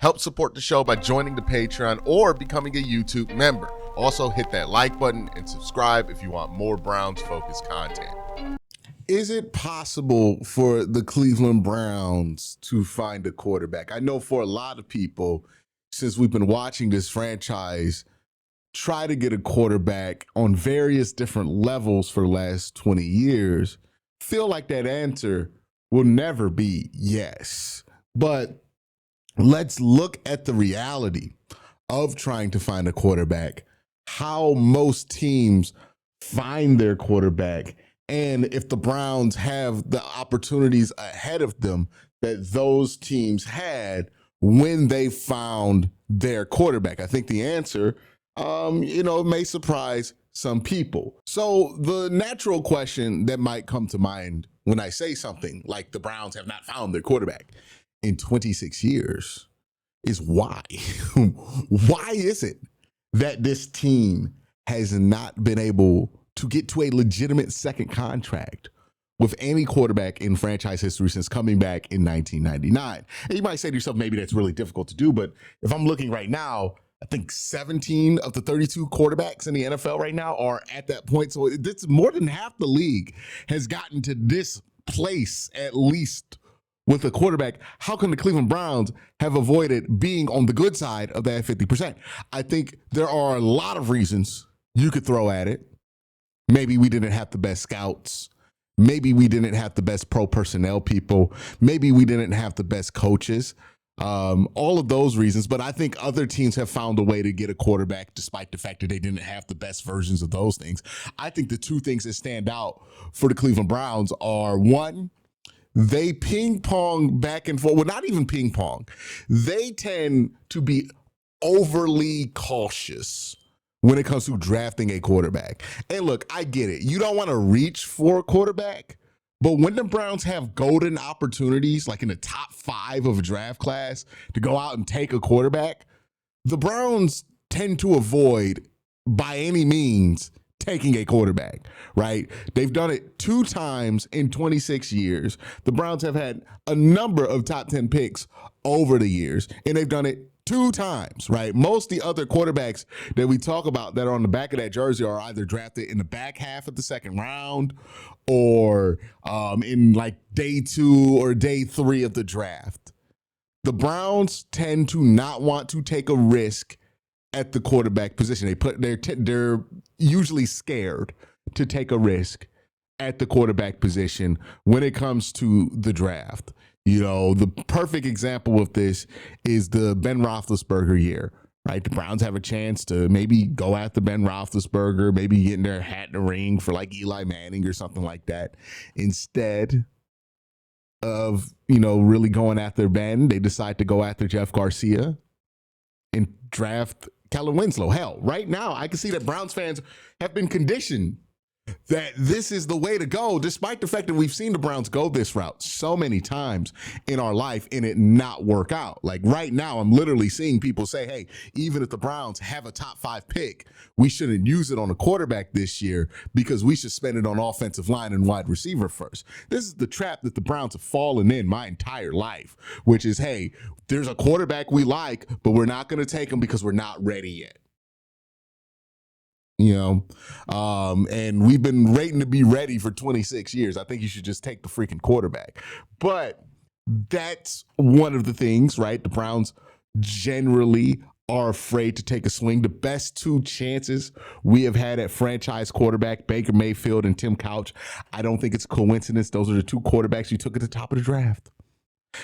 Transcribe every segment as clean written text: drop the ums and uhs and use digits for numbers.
Help support the show by joining the Patreon or becoming a YouTube member. Also, hit that like button and subscribe if you want more Browns-focused content. Is it possible for the Cleveland Browns to find a quarterback? I know for a lot of people, since we've been watching this franchise try to get a quarterback on various different levels for the last 20 years, feel like that answer will never be yes. But let's look at the reality of trying to find a quarterback, how most teams find their quarterback, and if the Browns have the opportunities ahead of them that those teams had when they found their quarterback. I think the answer, may surprise some people. So the natural question that might come to mind when I say something like the Browns have not found their quarterback in 26 years is why? Why is it that this team has not been able to get to a legitimate second contract with any quarterback in franchise history since coming back in 1999? And you might say to yourself, maybe that's really difficult to do, but if I'm looking right now, I think 17 of the 32 quarterbacks in the NFL right now are at that point. So it's more than half the league has gotten to this place, at least with a quarterback. How can the Cleveland Browns have avoided being on the good side of that 50%? I think there are a lot of reasons you could throw at it. Maybe we didn't have the best scouts. Maybe we didn't have the best pro personnel people. Maybe we didn't have the best coaches. All of those reasons. But I think other teams have found a way to get a quarterback despite the fact that they didn't have the best versions of those things. I think the two things that stand out for the Cleveland Browns are, one, they ping pong back and forth. Well, not even ping pong. They tend to be overly cautious when it comes to drafting a quarterback. And look, I get it. You don't want to reach for a quarterback, but when the Browns have golden opportunities, like in the top 5 of a draft class, to go out and take a quarterback, the Browns tend to avoid, by any means, taking a quarterback, right? They've done it 2 times in 26 years. The Browns have had a number of top 10 picks over the years, and they've done it 2 times, right? Most of the other quarterbacks that we talk about that are on the back of that jersey are either drafted in the back half of the second round or in like day 2 or day 3 of the draft. The Browns tend to not want to take a risk at the quarterback position. They're usually scared to take a risk at the quarterback position when it comes to the draft. You know, the perfect example of this is the Ben Roethlisberger year, right? The Browns have a chance to maybe go after Ben Roethlisberger, maybe getting their hat in the ring for like Eli Manning or something like that. Instead of, really going after Ben, they decide to go after Jeff Garcia and draft Kellen Winslow. Hell, right now, I can see that Browns fans have been conditioned that this is the way to go, despite the fact that we've seen the Browns go this route so many times in our life and it not work out. Like right now, I'm literally seeing people say, hey, even if the Browns have a top 5 pick, we shouldn't use it on a quarterback this year because we should spend it on offensive line and wide receiver first. This is the trap that the Browns have fallen in my entire life, which is, hey, there's a quarterback we like, but we're not going to take him because we're not ready yet. And we've been waiting to be ready for 26 years. I think you should just take the freaking quarterback. But that's one of the things, right? The Browns generally are afraid to take a swing. The best 2 chances we have had at franchise quarterback, Baker Mayfield and Tim Couch, I don't think it's a coincidence. Those are the 2 quarterbacks you took at the top of the draft.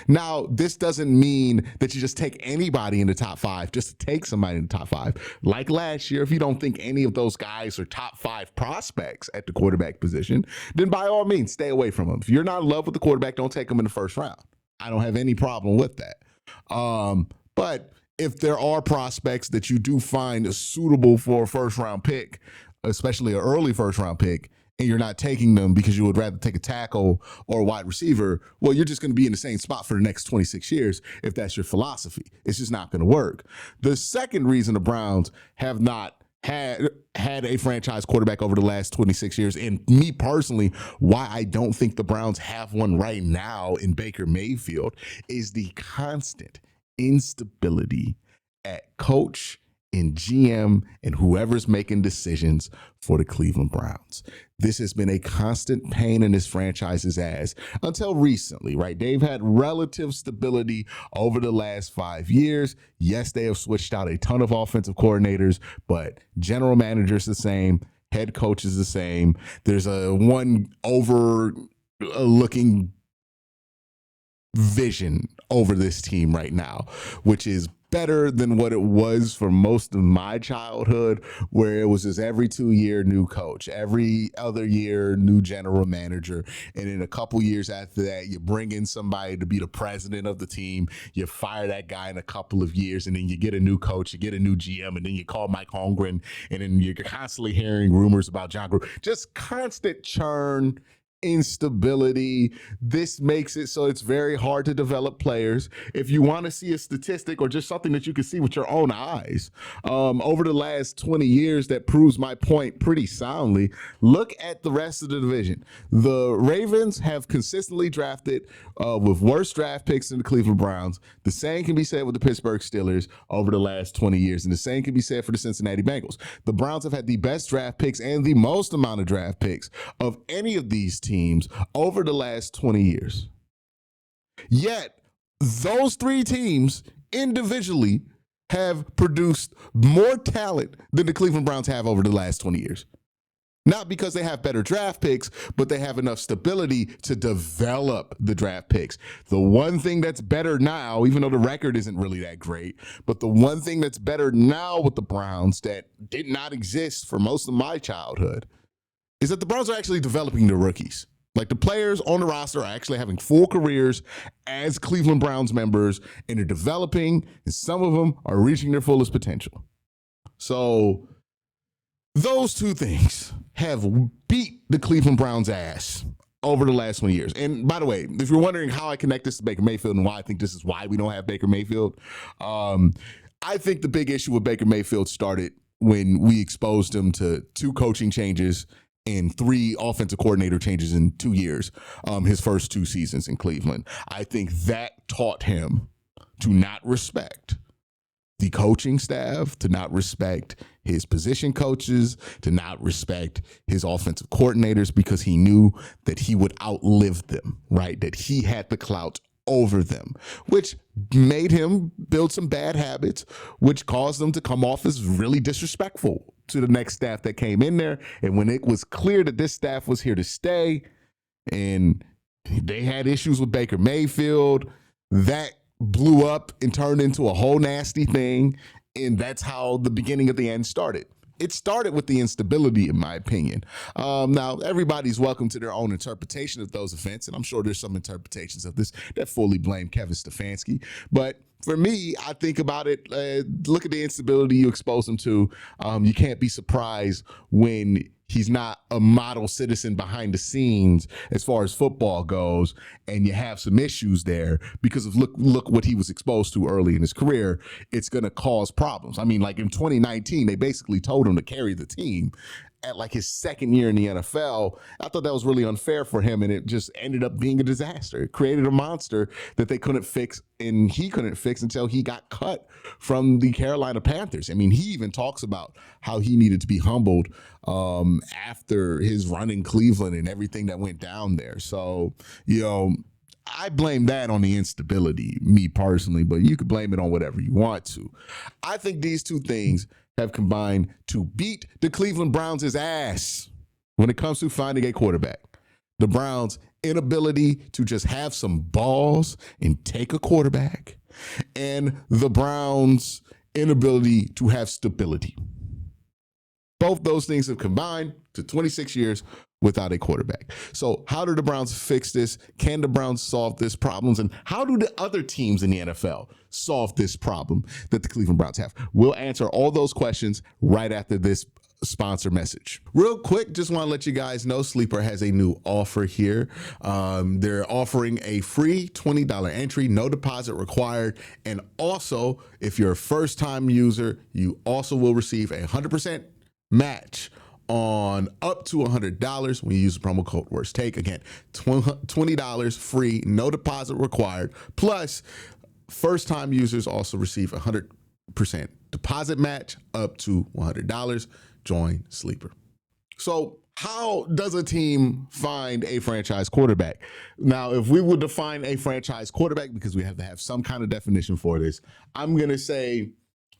Now, this doesn't mean that you just take anybody in the top 5, just to take somebody in the top 5. Like last year, if you don't think any of those guys are top 5 prospects at the quarterback position, then by all means, stay away from them. If you're not in love with the quarterback, don't take them in the first round. I don't have any problem with that. But if there are prospects that you do find suitable for a first-round pick, especially an early first-round pick, and you're not taking them because you would rather take a tackle or a wide receiver, well, you're just going to be in the same spot for the next 26 years if that's your philosophy. It's just not going to work. The second reason the Browns have not had a franchise quarterback over the last 26 years, and me personally, why I don't think the Browns have one right now in Baker Mayfield, is the constant instability at coach and GM and whoever's making decisions for the Cleveland Browns. This has been a constant pain in this franchise's ass until recently, right? They've had relative stability over the last 5 years. Yes, they have switched out a ton of offensive coordinators, but general manager's the same, head coach is the same. There's a one overlooking vision over this team right now, which is better than what it was for most of my childhood, where it was just every 2 year new coach, every other year new general manager, and in a couple years after that you bring in somebody to be the president of the team, you fire that guy in a couple of years, and then you get a new coach, you get a new GM, and then you call Mike Holmgren, and then you're constantly hearing rumors about John Gruden. Just constant churn, instability. This makes it so it's very hard to develop players. If you want to see a statistic or just something that you can see with your own eyes, over the last 20 years that proves my point pretty soundly, look at the rest of the division. The Ravens have consistently drafted with worse draft picks than the Cleveland Browns. The same can be said with the Pittsburgh Steelers over the last 20 years, and the same can be said for the Cincinnati Bengals. The Browns have had the best draft picks and the most amount of draft picks of any of these teams over the last 20 years. Yet, those three teams individually have produced more talent than the Cleveland Browns have over the last 20 years. Not because they have better draft picks, but they have enough stability to develop the draft picks. The one thing that's better now, even though the record isn't really that great, but the one thing that's better now with the Browns that did not exist for most of my childhood is that the Browns are actually developing the rookies. Like, the players on the roster are actually having full careers as Cleveland Browns members, and they're developing, and some of them are reaching their fullest potential. So those two things have beat the Cleveland Browns' ass over the last 20 years. And by the way, if you're wondering how I connect this to Baker Mayfield and why I think this is why we don't have Baker Mayfield, I think the big issue with Baker Mayfield started when we exposed him to 2 coaching changes and 3 offensive coordinator changes in 2 years, his first 2 seasons in Cleveland. I think that taught him to not respect the coaching staff, to not respect his position coaches, to not respect his offensive coordinators, because he knew that he would outlive them, right? That he had the clout over them, which made him build some bad habits, which caused them to come off as really disrespectful to the next staff that came in there. And when it was clear that this staff was here to stay and they had issues with Baker Mayfield, that blew up and turned into a whole nasty thing. And that's how the beginning of the end started. It started with the instability, in my opinion. Now, everybody's welcome to their own interpretation of those events, and I'm sure there's some interpretations of this that fully blame Kevin Stefanski. But for me, I think about it, look at the instability you expose him to. You can't be surprised when he's not a model citizen behind the scenes as far as football goes, and you have some issues there because of look what he was exposed to early in his career. It's going to cause problems. I mean, like in 2019, they basically told him to carry the team at like his second year in the NFL. I thought that was really unfair for him, and it just ended up being a disaster. It created a monster that they couldn't fix, and he couldn't fix until he got cut from the Carolina Panthers. I mean, he even talks about how he needed to be humbled after his run in Cleveland and everything that went down there. So, I blame that on the instability, me personally, but you could blame it on whatever you want to. I think these two things have combined to beat the Cleveland Browns' ass when it comes to finding a quarterback. The Browns' inability to just have some balls and take a quarterback, and the Browns' inability to have stability. Both those things have combined to 26 years without a quarterback. So how do the Browns fix this? Can the Browns solve this problems? And how do the other teams in the NFL solve this problem that the Cleveland Browns have? We'll answer all those questions right after this sponsor message. Real quick, just want to let you guys know Sleeper has a new offer here. They're offering a free $20 entry, no deposit required. And also, if you're a first-time user, you also will receive a 100% match on up to $100 when you use the promo code WORSTTAKE. Again, $20 free, no deposit required. Plus, first-time users also receive 100% deposit match up to $100. Join Sleeper. So how does a team find a franchise quarterback? Now, if we would define a franchise quarterback, because we have to have some kind of definition for this, I'm going to say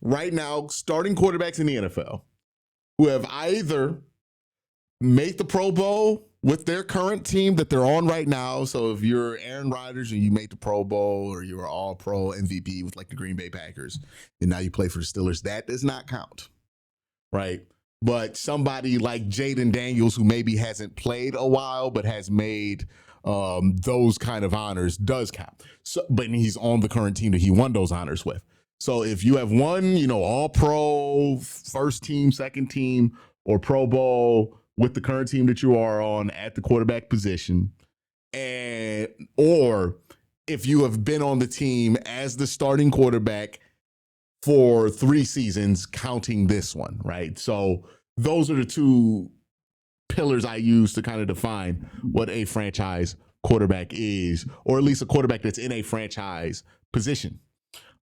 right now, starting quarterbacks in the NFL who have either made the Pro Bowl with their current team that they're on right now. So if you're Aaron Rodgers and you made the Pro Bowl, or you were all pro MVP with like the Green Bay Packers, and now you play for the Steelers, that does not count, right? But somebody like Jaden Daniels, who maybe hasn't played a while but has made those kind of honors, does count. So, but he's on the current team that he won those honors with. So if you have won, all pro, first team, second team, or Pro Bowl with the current team that you are on at the quarterback position, or if you have been on the team as the starting quarterback for 3 seasons, counting this one, right? So those are the two pillars I use to kind of define what a franchise quarterback is, or at least a quarterback that's in a franchise position.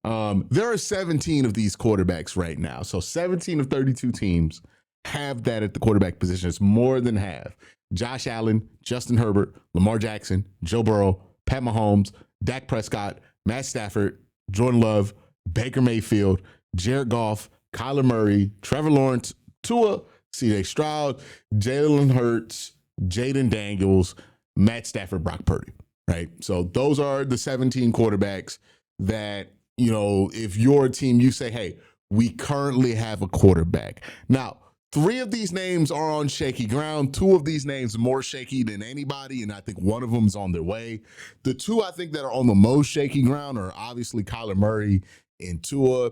There are 17 of these quarterbacks right now. So 17 of 32 teams have that at the quarterback position. It's more than half. Josh Allen, Justin Herbert, Lamar Jackson, Joe Burrow, Pat Mahomes, Dak Prescott, Matt Stafford, Jordan Love, Baker Mayfield, Jared Goff, Kyler Murray, Trevor Lawrence, Tua, C.J. Stroud, Jalen Hurts, Jaden Daniels, Matt Stafford, Brock Purdy, right? So those are the 17 quarterbacks that, if you're a team, you say, hey, we currently have a quarterback. Now, 3 of these names are on shaky ground. 2 of these names are more shaky than anybody, and I think one of them is on their way. The 2 I think that are on the most shaky ground are obviously Kyler Murray and Tua.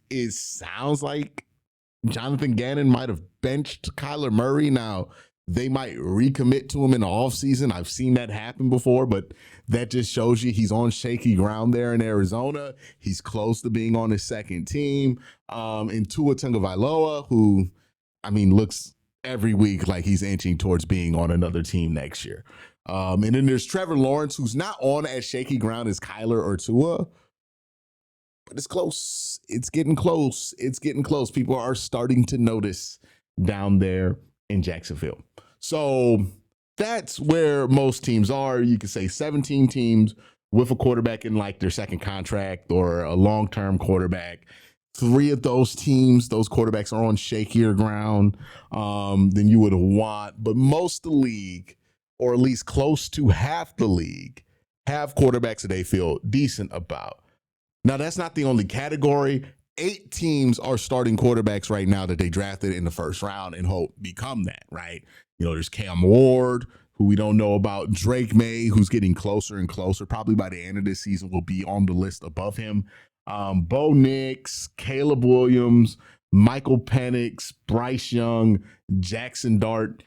It sounds like Jonathan Gannon might have benched Kyler Murray. Now, they might recommit to him in the offseason. I've seen that happen before, but that just shows you he's on shaky ground there in Arizona. He's close to being on his second team. And Tua Tagovailoa, who, looks every week like he's inching towards being on another team next year. And then there's Trevor Lawrence, who's not on as shaky ground as Kyler or Tua, but it's close. It's getting close. It's getting close. People are starting to notice down there in Jacksonville. So that's where most teams are. You could say 17 teams with a quarterback in like their second contract or a long-term quarterback. 3 of those teams, those quarterbacks are on shakier ground than you would want. But most of the league, or at least close to half the league, have quarterbacks that they feel decent about. Now, that's not the only category. 8 teams are starting quarterbacks right now that they drafted in the first round and hope become that, right? There's Cam Ward, who we don't know about. Drake May, who's getting closer and closer. Probably by the end of this season will be on the list above him. Bo Nix, Caleb Williams, Michael Penix, Bryce Young, Jackson Dart,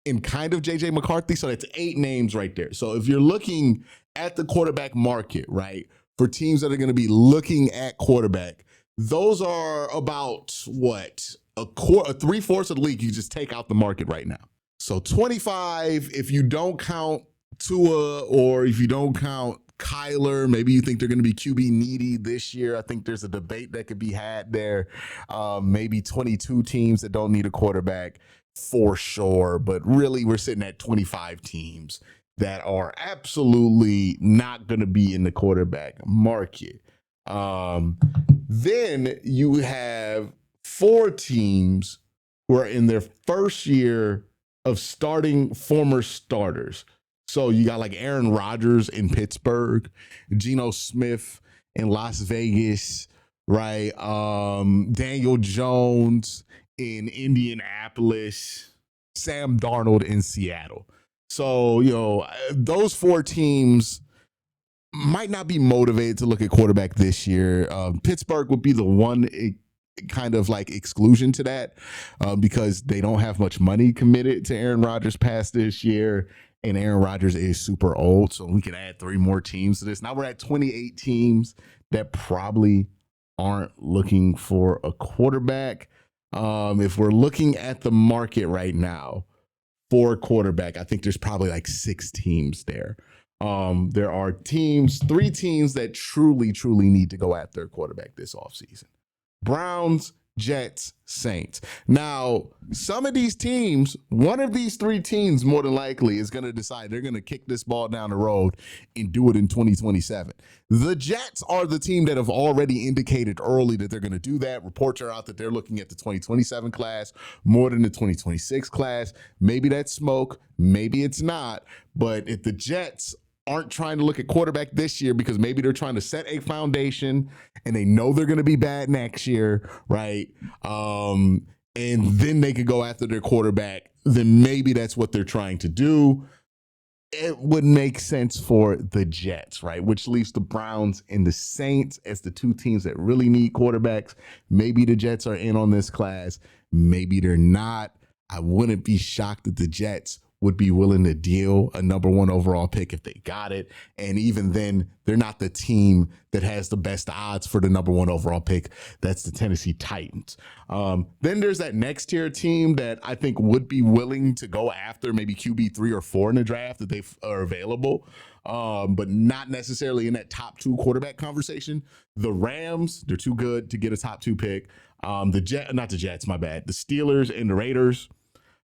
and kind of JJ McCarthy. So that's 8 names right there. So if you're looking at the quarterback market, right, for teams that are going to be looking at quarterback, those are about a 3/4 of the league. You just take out the market right now. So 25, if you don't count Tua, or if you don't count Kyler, maybe you think they're going to be QB needy this year. I think there's a debate that could be had there. Maybe 22 teams that don't need a quarterback for sure. But really, we're sitting at 25 teams that are absolutely not going to be in the quarterback market. Then you have 4 teams who are in their first year of starting former starters. So you got like Aaron Rodgers in Pittsburgh, Geno Smith in Las Vegas, right? Daniel Jones in Indianapolis, Sam Darnold in Seattle. So, those 4 teams might not be motivated to look at quarterback this year. Pittsburgh would be the one kind of like exclusion to that because they don't have much money committed to Aaron Rodgers past this year. And Aaron Rodgers is super old, so we could add 3 more teams to this. Now we're at 28 teams that probably aren't looking for a quarterback. If we're looking at the market right now for a quarterback, I think there's probably like 6 teams there. There are three teams that truly need to go after a quarterback this offseason. Browns, Jets, Saints. Now, some of these teams, one of these three teams more than likely is going to decide they're going to kick this ball down the road and do it in 2027. The Jets are the team that have already indicated early that they're going to do that. Reports are out that they're looking at the 2027 class more than the 2026 class. Maybe that's smoke, maybe it's not. But if the Jets aren't trying to look at quarterback this year because maybe they're trying to set a foundation and they know they're going to be bad next year, right? And then they could go after their quarterback, then maybe that's what they're trying to do. It would make sense for the Jets, right? Which leaves the Browns and the Saints as the two teams that really need quarterbacks. Maybe the Jets are in on this class. Maybe they're not. I wouldn't be shocked if the Jets would be willing to deal a number one overall pick if they got it. And even then, they're not the team that has the best odds for the number one overall pick. That's the Tennessee Titans. Then there's that next tier team that I think would be willing to go after maybe QB 3 or 4 in the draft that they are available, but not necessarily in that top 2 quarterback conversation. The Rams, they're too good to get a top 2 pick. The Steelers and the Raiders.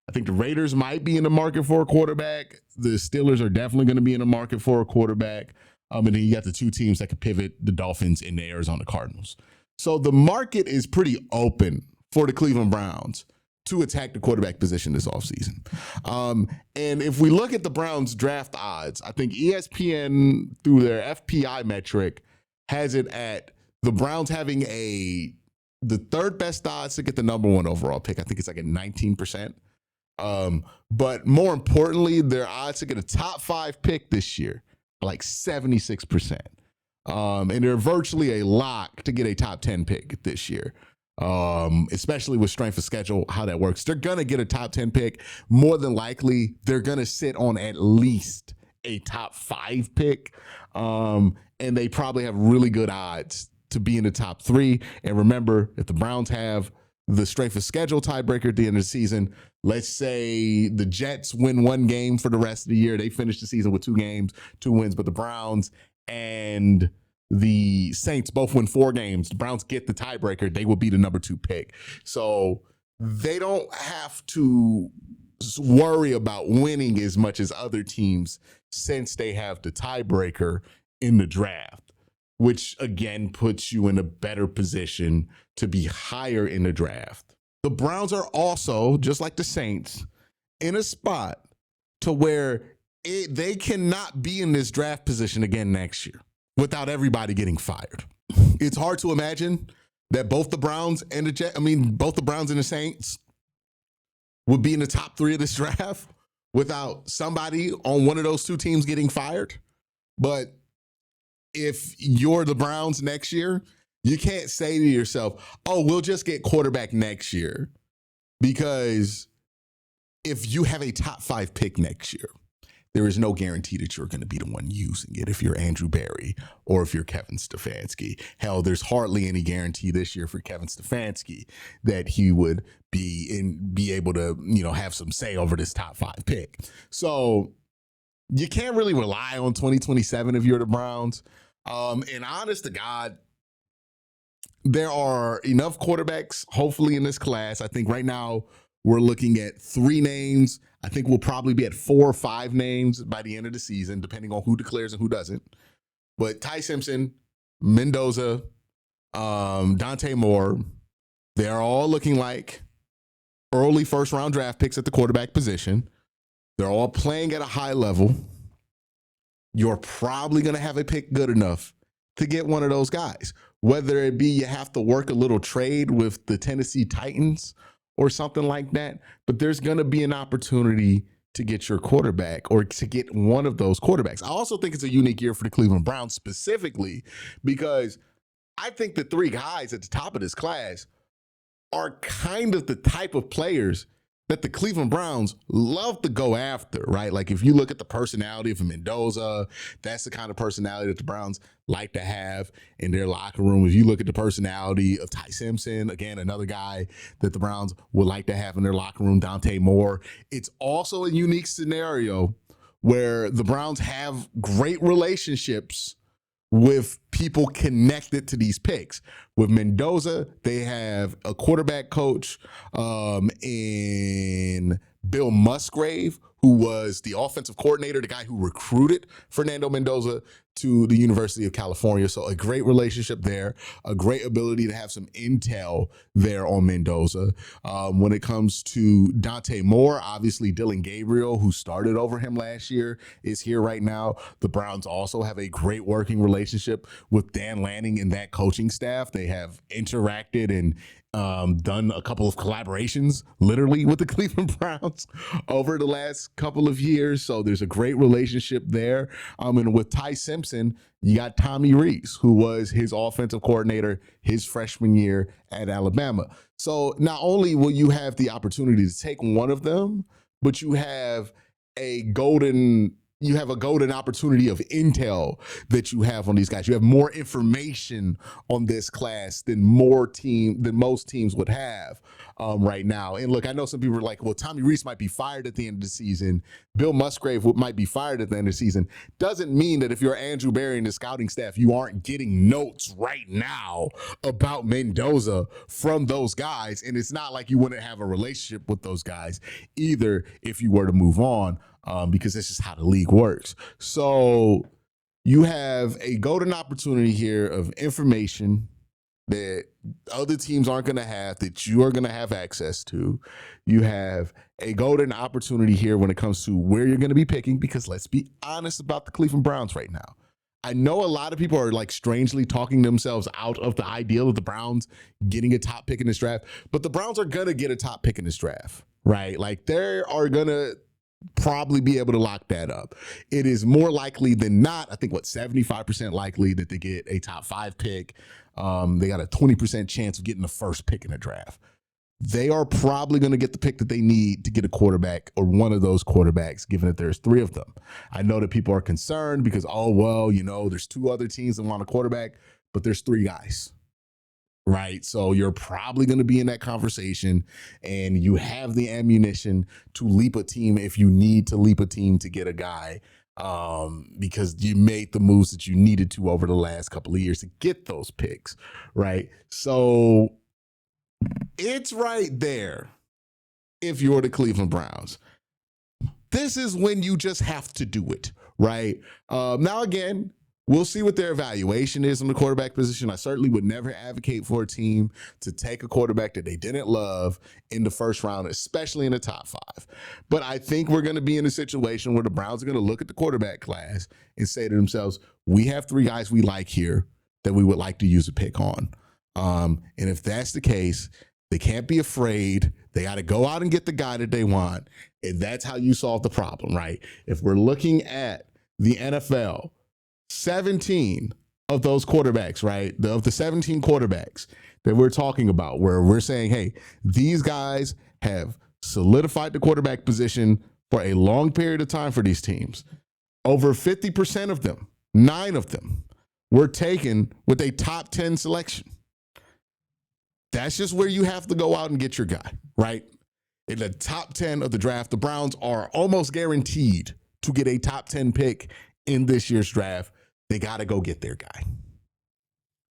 I think the Raiders might be in the market for a quarterback. The Steelers are definitely going to be in the market for a quarterback. And then you got the two teams that could pivot, the Dolphins and the Arizona Cardinals. So the market is pretty open for the Cleveland Browns to attack the quarterback position this offseason. And if we look at the Browns draft odds, I think ESPN through their FPI metric has it at the Browns having the third best odds to get the number one overall pick. I think it's like at 19%. But more importantly, their odds to get a top 5 pick this year are like 76%. And they're virtually a lock to get a top 10 pick this year. Especially with strength of schedule, how that works. They're going to get a top 10 pick. More than likely, they're going to sit on at least a top 5 pick. And they probably have really good odds to be in the top 3. And remember, if the Browns have the strength of schedule tiebreaker at the end of the season, let's say the Jets win 1 game for the rest of the year. They finish the season with 2 wins, but the Browns and the Saints both win 4 games. The Browns get the tiebreaker. They will be the number 2 pick. So they don't have to worry about winning as much as other teams since they have the tiebreaker in the draft, which again puts you in a better position to be higher in the draft. The Browns are also, just like the Saints, in a spot to where they cannot be in this draft position again next year without everybody getting fired. It's hard to imagine that both the Browns and both the Browns and the Saints would be in the top 3 of this draft without somebody on one of those 2 teams getting fired. But if you're the Browns next year, you can't say to yourself, oh, we'll just get quarterback next year. Because if you have a top 5 pick next year, there is no guarantee that you're going to be the one using it if you're Andrew Berry or if you're Kevin Stefanski. Hell, there's hardly any guarantee this year for Kevin Stefanski that he would be able to, have some say over this top 5 pick. So you can't really rely on 2027 if you're the Browns. And honest to God, there are enough quarterbacks, hopefully, in this class. I think right now we're looking at 3 names. I think we'll probably be at 4 or 5 names by the end of the season, depending on who declares and who doesn't. But Ty Simpson, Mendoza, Dante Moore, they're all looking like early first-round draft picks at the quarterback position. They're all playing at a high level. You're probably going to have a pick good enough to get one of those guys, whether it be you have to work a little trade with the Tennessee Titans or something like that. But there's going to be an opportunity to get your quarterback or to get one of those quarterbacks. I also think it's a unique year for the Cleveland Browns specifically because I think the 3 guys at the top of this class are kind of the type of players that the Cleveland Browns love to go after, right? Like if you look at the personality of Mendoza, that's the kind of personality that the Browns like to have in their locker room. If you look at the personality of Ty Simpson, again, another guy that the Browns would like to have in their locker room, Dante Moore. It's also a unique scenario where the Browns have great relationships with people connected to these picks. With Mendoza, they have a quarterback coach in Bill Musgrave, who was the offensive coordinator, the guy who recruited Fernando Mendoza to the University of California. So a great relationship there, a great ability to have some intel there on Mendoza. When it comes to Dante Moore, obviously Dylan Gabriel, who started over him last year, is here right now. The Browns also have a great working relationship with Dan Lanning and that coaching staff. They have interacted and done a couple of collaborations literally with the Cleveland Browns over the last couple of years. So there's a great relationship there. And with Ty Simpson, you got Tommy Rees, who was his offensive coordinator his freshman year at Alabama. So not only will you have the opportunity to take one of them, but you have a golden opportunity of intel that you have on these guys. You have more information on this class than most teams would have right now. And look, I know some people are like, well, Tommy Rees might be fired at the end of the season. Bill Musgrave might be fired at the end of the season. Doesn't mean that if you're Andrew Berry and the scouting staff, you aren't getting notes right now about Mendoza from those guys. And it's not like you wouldn't have a relationship with those guys either if you were to move on. Because this is how the league works. So you have a golden opportunity here of information that other teams aren't going to have, that you are going to have access to. You have a golden opportunity here when it comes to where you're going to be picking, because let's be honest about the Cleveland Browns right now. I know a lot of people are like strangely talking themselves out of the ideal of the Browns getting a top pick in this draft, but the Browns are going to get a top pick in this draft, right? Like they are going to probably be able to lock that up. It is more likely than not, I think 75% likely that they get a top 5 pick. They got a 20% chance of getting the first pick in the draft. They are probably going to get the pick that they need to get a quarterback or one of those quarterbacks, given that there's 3 of them. I know that people are concerned because, there's 2 other teams that want a quarterback, but there's 3 guys. Right. So you're probably going to be in that conversation, and you have the ammunition to leap a team if you need to leap a team to get a guy, because you made the moves that you needed to over the last couple of years to get those picks. Right. So it's right there. If you're the Cleveland Browns, this is when you just have to do it. Right. Now, again, we'll see what their evaluation is on the quarterback position. I certainly would never advocate for a team to take a quarterback that they didn't love in the first round, especially in the top 5. But I think we're going to be in a situation where the Browns are going to look at the quarterback class and say to themselves, we have 3 guys we like here that we would like to use a pick on. And if that's the case, they can't be afraid. They got to go out and get the guy that they want. And that's how you solve the problem, right? If we're looking at the NFL, 17 of those quarterbacks, right? Of the 17 quarterbacks that we're talking about, where we're saying, hey, these guys have solidified the quarterback position for a long period of time for these teams. Over 50% of them, 9 of them, were taken with a top 10 selection. That's just where you have to go out and get your guy, right? In the top 10 of the draft, the Browns are almost guaranteed to get a top 10 pick in this year's draft. They got to go get their guy.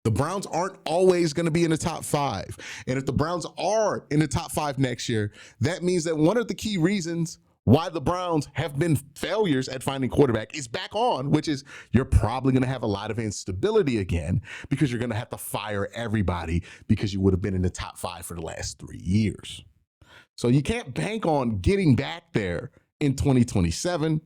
The Browns aren't always going to be in the top 5. And if the Browns are in the top 5 next year, that means that one of the key reasons why the Browns have been failures at finding quarterback is back on, which is you're probably going to have a lot of instability again because you're going to have to fire everybody because you would have been in the top 5 for the last 3 years. So you can't bank on getting back there in 2027.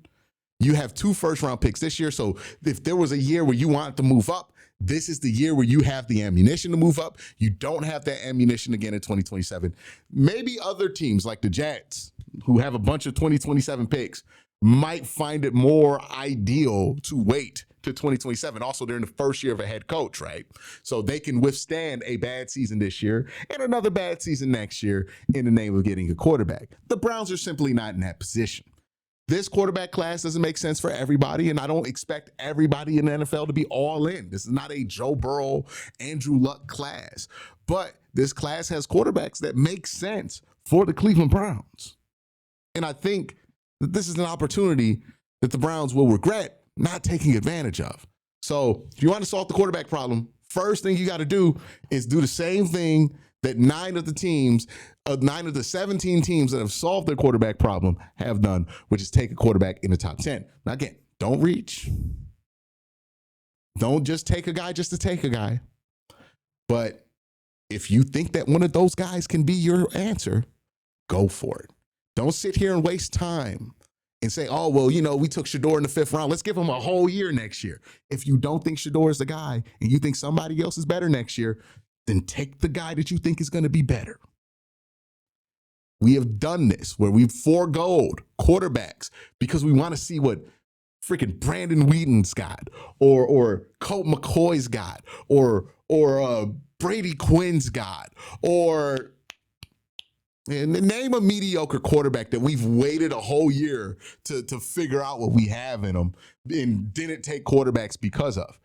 You have 2 first-round picks this year. So if there was a year where you wanted to move up, this is the year where you have the ammunition to move up. You don't have that ammunition again in 2027. Maybe other teams like the Jets, who have a bunch of 2027 picks, might find it more ideal to wait to 2027. Also, they're in the first year of a head coach, right? So they can withstand a bad season this year and another bad season next year in the name of getting a quarterback. The Browns are simply not in that position. This quarterback class doesn't make sense for everybody, and I don't expect everybody in the NFL to be all in. This is not a Joe Burrow, Andrew Luck class, but this class has quarterbacks that make sense for the Cleveland Browns. And I think that this is an opportunity that the Browns will regret not taking advantage of. So if you want to solve the quarterback problem, first thing you got to do is do the same thing that 9 of the 17 teams that have solved their quarterback problem have done, which is take a quarterback in the top 10. Now, again, don't reach. Don't just take a guy just to take a guy. But if you think that one of those guys can be your answer, go for it. Don't sit here and waste time and say, oh, well, we took Shedeur in the 5th round. Let's give him a whole year next year. If you don't think Shedeur is the guy and you think somebody else is better next year, then take the guy that you think is going to be better. We have done this where we've foregoed quarterbacks because we want to see what freaking Brandon Whedon's got or Colt McCoy's got or Brady Quinn's got or and name a mediocre quarterback that we've waited a whole year to figure out what we have in them and didn't take quarterbacks because of.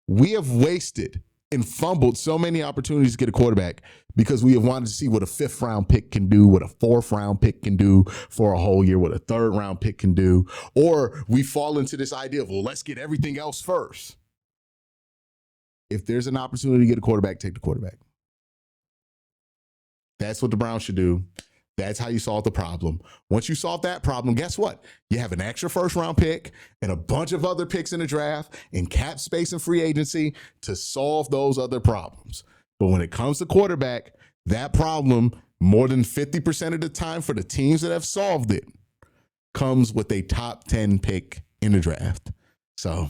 We have wasted and fumbled so many opportunities to get a quarterback because we have wanted to see what a 5th round pick can do, what a 4th round pick can do for a whole year, what a 3rd round pick can do. Or we fall into this idea of, well, let's get everything else first. If there's an opportunity to get a quarterback, take the quarterback. That's what the Browns should do. That's how you solve the problem. Once you solve that problem, guess what? You have an extra 1st round pick and a bunch of other picks in the draft and cap space and free agency to solve those other problems. But when it comes to quarterback, that problem, more than 50% of the time for the teams that have solved it, comes with a top 10 pick in the draft. So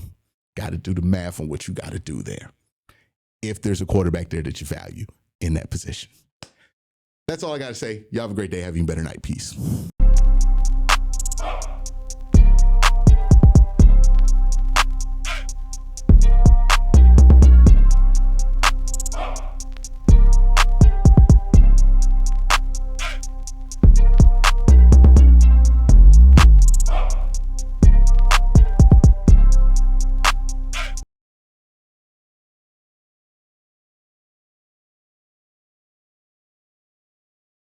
got to do the math on what you got to do there. If there's a quarterback there that you value in that position. That's all I got to say. Y'all have a great day. Have a better night. Peace.